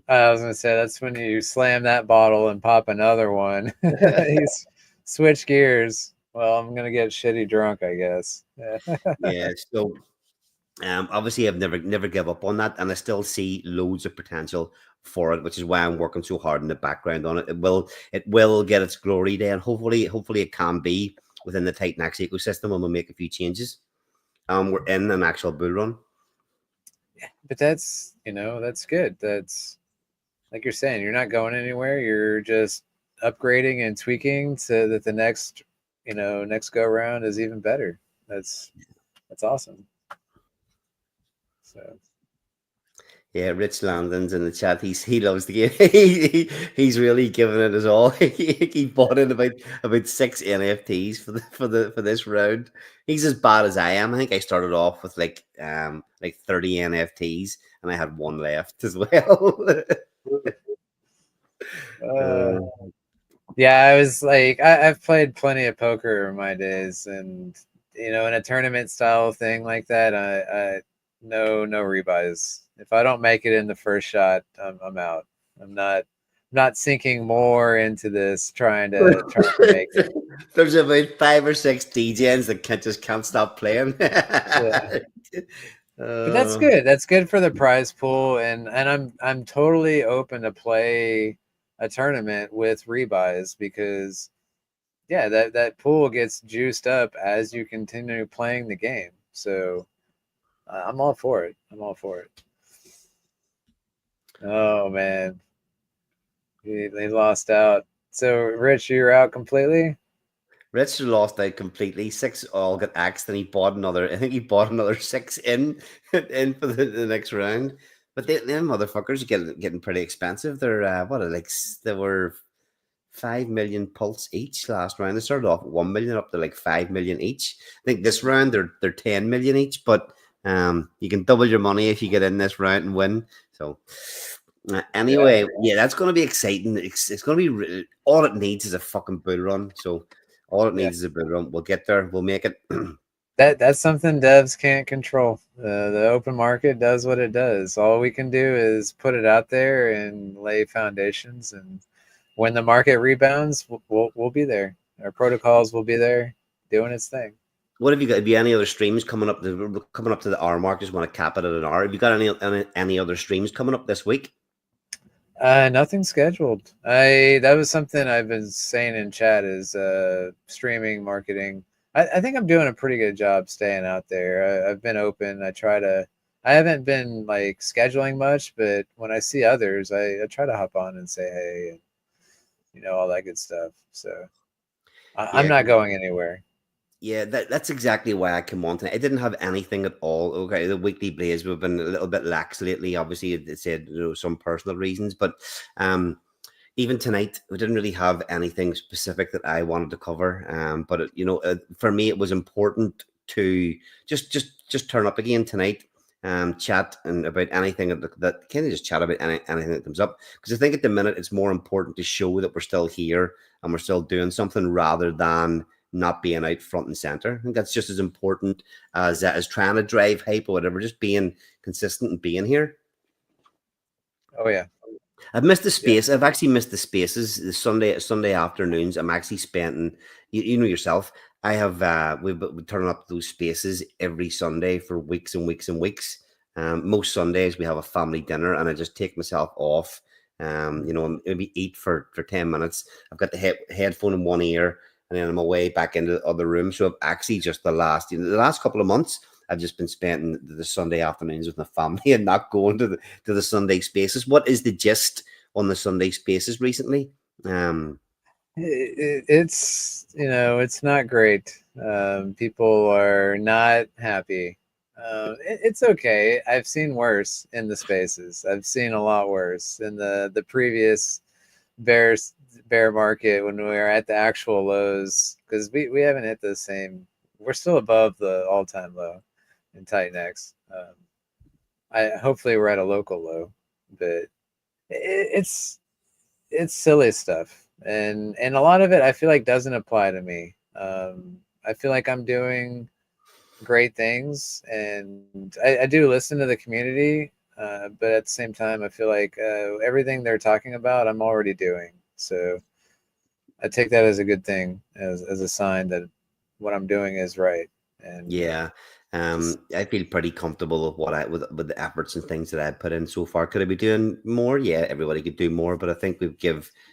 I was gonna say that's when you slam that bottle and pop another one. You switch gears. Well, I'm gonna get shitty drunk, I guess. Yeah. So obviously I've never give up on that, and I still see loads of potential for it, which is why I'm working so hard in the background on it. It will get its glory day, and hopefully it can be within the Titan X ecosystem, and we'll make a few changes. We're in an actual bull run. Yeah, but that's that's good. That's like you're saying, you're not going anywhere. You're just upgrading and tweaking so that the next go round is even better. That's awesome. So yeah, Rich Landon's in the chat. He loves the game. He's really giving it his all. He bought in about 6 NFTs for this round. He's as bad as I am. I think I started off with like 30 NFTs, and I had 1 left as well. Yeah, I was like, I've played plenty of poker in my days, and in a tournament style thing like that, I no rebuys. If I don't make it in the first shot, I'm out. I'm not sinking more into this trying to make it. There's about 5 or 6 DJs that can't stop playing. Yeah. But that's good. That's good for the prize pool, and I'm totally open to play a tournament with rebuys, because yeah, that pool gets juiced up as you continue playing the game. So I'm all for it. I'm all for it. Oh man, they lost out. So Rich, you're out completely. Richard lost out completely. 6 all got axed, and he bought another. I think he bought another 6 in for the next round. But them motherfuckers are getting pretty expensive. They're they were 5 million pulse each last round. They started off at 1 million up to like 5 million each. I think this round they're 10 million each, but you can double your money if you get in this round and win. So anyway, yeah, that's going to be exciting. It's going to be all it needs is a fucking bull run. So all it Yeah. needs is a bull run. We'll get there. We'll make it. That's something devs can't control. The open market does what it does. All we can do is put it out there and lay foundations, and when the market rebounds, we'll be there. Our protocols will be there doing its thing. What have you got? Have you any other streams coming up? We're coming up to the hour mark. Just want to cap it at an hour. Have you got any other streams coming up this week? Nothing scheduled. That was something I've been saying in chat is streaming marketing. I think I'm doing a pretty good job staying out there. I've been open. I haven't been like scheduling much, but when I see others, I try to hop on and say hey, and all that good stuff. So I'm Yeah, not going anywhere. yeah, that's exactly why I came on tonight. I didn't have anything at all. Okay, the weekly blaze we've been a little bit lax lately. Obviously, it said some personal reasons, but even tonight we didn't really have anything specific that I wanted to cover. But for me, it was important to just turn up again tonight, chat and about anything that kind of just chat about anything that comes up, because I think at the minute it's more important to show that we're still here and we're still doing something rather than not being out front and center. I think that's just as important as trying to drive hype or whatever. Just being consistent and being here. Oh yeah. I've missed the space. I've actually missed the spaces. The Sunday afternoons, I'm actually spending. You know yourself. I have we've been turning up those spaces every Sunday for weeks and weeks and weeks. Most Sundays we have a family dinner, and I just take myself off. Maybe eat for 10 minutes. I've got the headphone in one ear, and then I'm away back into the other room. So I've actually just the last couple of months, I've just been spending the Sunday afternoons with my family and not going to the Sunday spaces. What is the gist on the Sunday spaces recently? It's not great. People are not happy. It's okay. I've seen worse in the spaces. I've seen a lot worse in the previous bear market when we were at the actual lows, because we haven't hit the same. We're still above the all-time low in Titan-X. Hopefully we're at a local low, but it's silly stuff, and a lot of it I feel like doesn't apply to me. I feel like I'm doing great things, and I do listen to the community, but at the same time I feel like everything they're talking about I'm already doing. So I take that as a good thing, as a sign that what I'm doing is right. And Yeah. I feel pretty comfortable with the efforts and things that I put in so far. Could I be doing more? Yeah, everybody could do more, but I think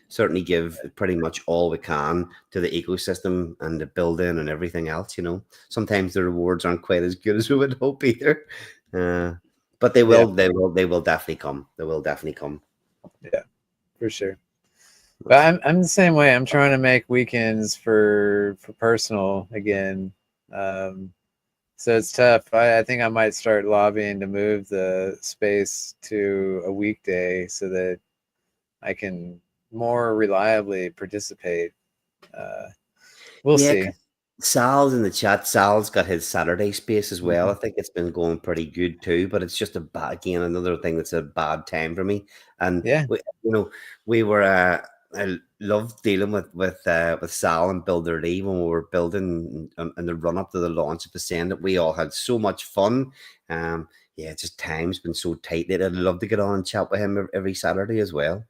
certainly give pretty much all we can to the ecosystem and the building and everything else. Sometimes the rewards aren't quite as good as we would hope either. But they will definitely come. They will definitely come. Yeah, for sure. But I'm the same way. I'm trying to make weekends for personal again. So it's tough. I think I might start lobbying to move the space to a weekday so that I can more reliably participate. We'll see. Sal's in the chat. Sal's got his Saturday space as well. I Mhm. think it's been going pretty good too, but it's just another thing that's a bad time for me. And Yeah. we were I loved dealing with Sal and Builder Lee when we were building in the run up to the launch of the Ascend. That we all had so much fun. Just time's been so tight that I'd love to get on and chat with him every Saturday as well.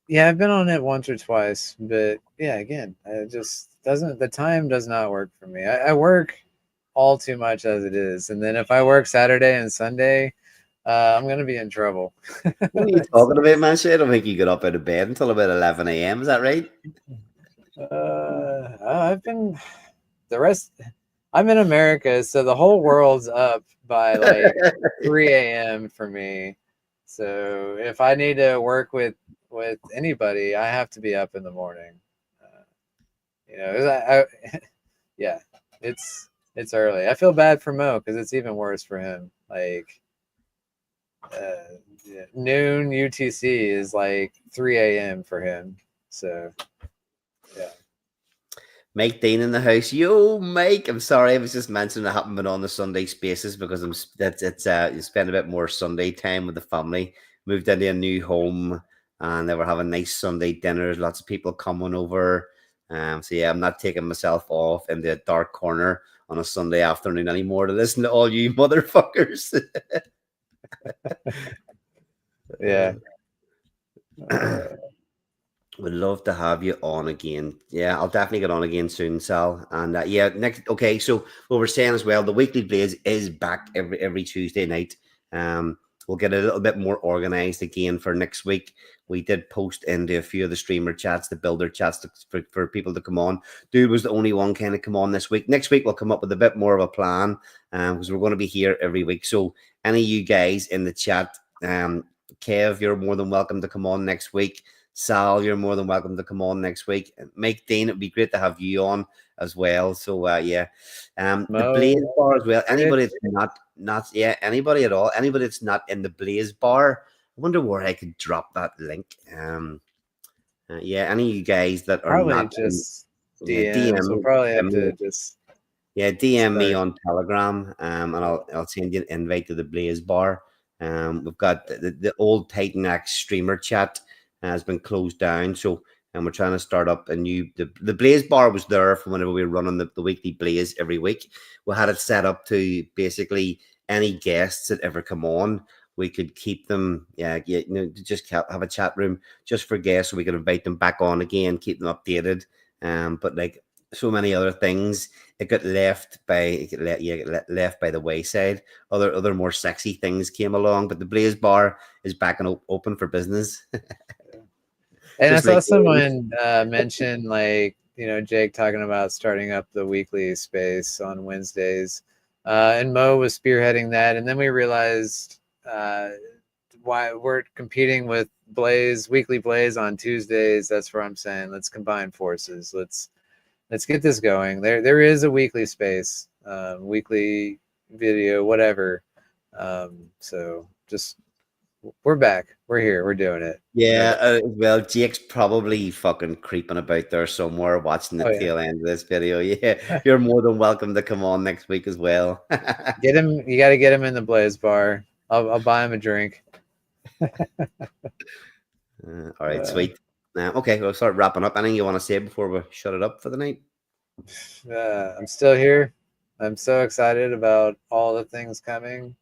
Yeah, I've been on it once or twice, but yeah, again, it just doesn't. The time does not work for me. I work all too much as it is, and then if I work Saturday and Sunday, I'm gonna be in trouble. What are you talking about, man? Shit, I don't think you get up out of bed until about 11 a.m. Is that right? I've been the rest. I'm in America, so the whole world's up by like 3 a.m. for me. So if I need to work with anybody, I have to be up in the morning. Yeah, it's early. I feel bad for Mo because it's even worse for him. Like noon UTC is like 3 a.m. for him. So yeah. Mike Dean in the house. Yo, Mike. I'm sorry, I was just mentioning I haven't been on the Sunday spaces because you spend a bit more Sunday time with the family. Moved into a new home and they were having nice Sunday dinners. Lots of people coming over. So yeah, I'm not taking myself off in the dark corner on a Sunday afternoon anymore to listen to all you motherfuckers. Yeah. Would love to have you on again. Yeah, I'll definitely get on again soon, Sal. And yeah, okay. So what we're saying as well, the Weekly Blaze is back every Tuesday night. We'll get a little bit more organized again for next week. We did post into a few of the streamer chats, the builder chats for people to come on. Dude was the only one kind of come on this week. Next week we'll come up with a bit more of a plan because we're going to be here every week. So any of you guys in the chat, Kev, you're more than welcome to come on next week. Sal, you're more than welcome to come on next week. Mike Dean, it'd be great to have you on as well. So yeah, the Blaze Bar as well. Anybody that's anybody at all, anybody that's not in the Blaze Bar, I wonder where I could drop that link. Yeah, any of you guys that are probably not just DM, we'll probably have to just DM me on Telegram, and I'll send you an invite to the Blaze Bar. We've got the old Titan X streamer chat has been closed down, so we're trying to start up a new. The Blaze Bar was there from whenever we were running the weekly Blaze every week. We had it set up to basically any guests that ever come on, we could keep them, just have a chat room just for guests, so we could invite them back on again, keep them updated. But like so many other things, it got left by the wayside. Other more sexy things came along, but the Blaze Bar is back and open for business. And I saw someone mention, like, Jake talking about starting up the weekly space on Wednesdays, and Mo was spearheading that, and then we realized why we're competing with Weekly Blaze on Tuesdays. That's where I'm saying let's combine forces. Let's get this going. There is a weekly space, weekly video, whatever. So just we're back. We're here. We're doing it. Yeah. Well, Jake's probably fucking creeping about there somewhere, watching the tail end of this video. Yeah, you're more than welcome to come on next week as well. Get him. You got to get him in the Blaze Bar. I'll buy him a drink. All right, sweet. Okay, we'll start wrapping up. Anything you want to say before we shut it up for the night? I'm still here. I'm so excited about all the things coming.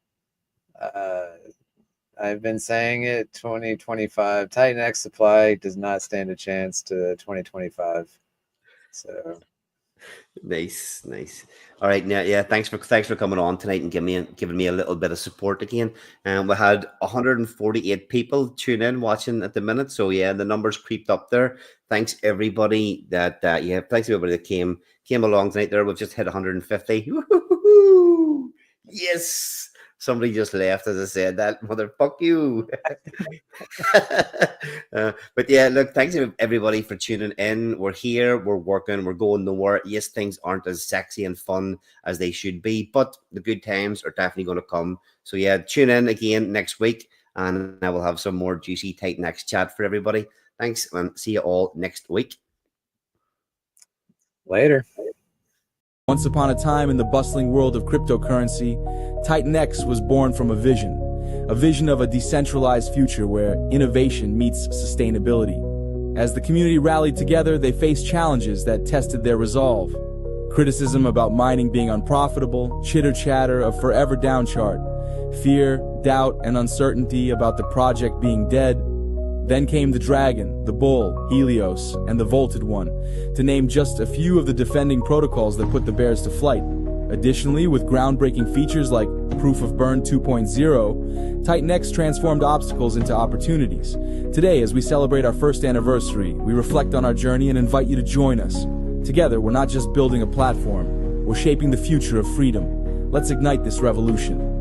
I've been saying it, 2025. Titan X supply does not stand a chance to 2025. So nice. All right, yeah. Thanks for coming on tonight and giving me a little bit of support again. We had 148 people tune in watching at the minute, so yeah, the numbers creeped up there. Thanks everybody that thanks everybody that came along tonight. There, we've just hit 150. Woo-hoo-hoo! Yes. Somebody just left as I said that. Motherfuck you. But yeah, look, thanks everybody for tuning in. We're here, we're working, we're going nowhere. Yes, things aren't as sexy and fun as they should be, but the good times are definitely going to come. So yeah, tune in again next week, and I will have some more juicy Titan X chat for everybody. Thanks, and see you all next week. Later. Once upon a time in the bustling world of cryptocurrency, Titan X was born from a vision of a decentralized future where innovation meets sustainability. As the community rallied together, they faced challenges that tested their resolve. Criticism about mining being unprofitable, chitter-chatter of forever downchart, fear, doubt, and uncertainty about the project being dead. Then came the Dragon, the Bull, Helios, and the Vaulted One, to name just a few of the defending protocols that put the bears to flight. Additionally, with groundbreaking features like Proof of Burn 2.0, Titan X transformed obstacles into opportunities. Today, as we celebrate our first anniversary, we reflect on our journey and invite you to join us. Together, we're not just building a platform, we're shaping the future of freedom. Let's ignite this revolution.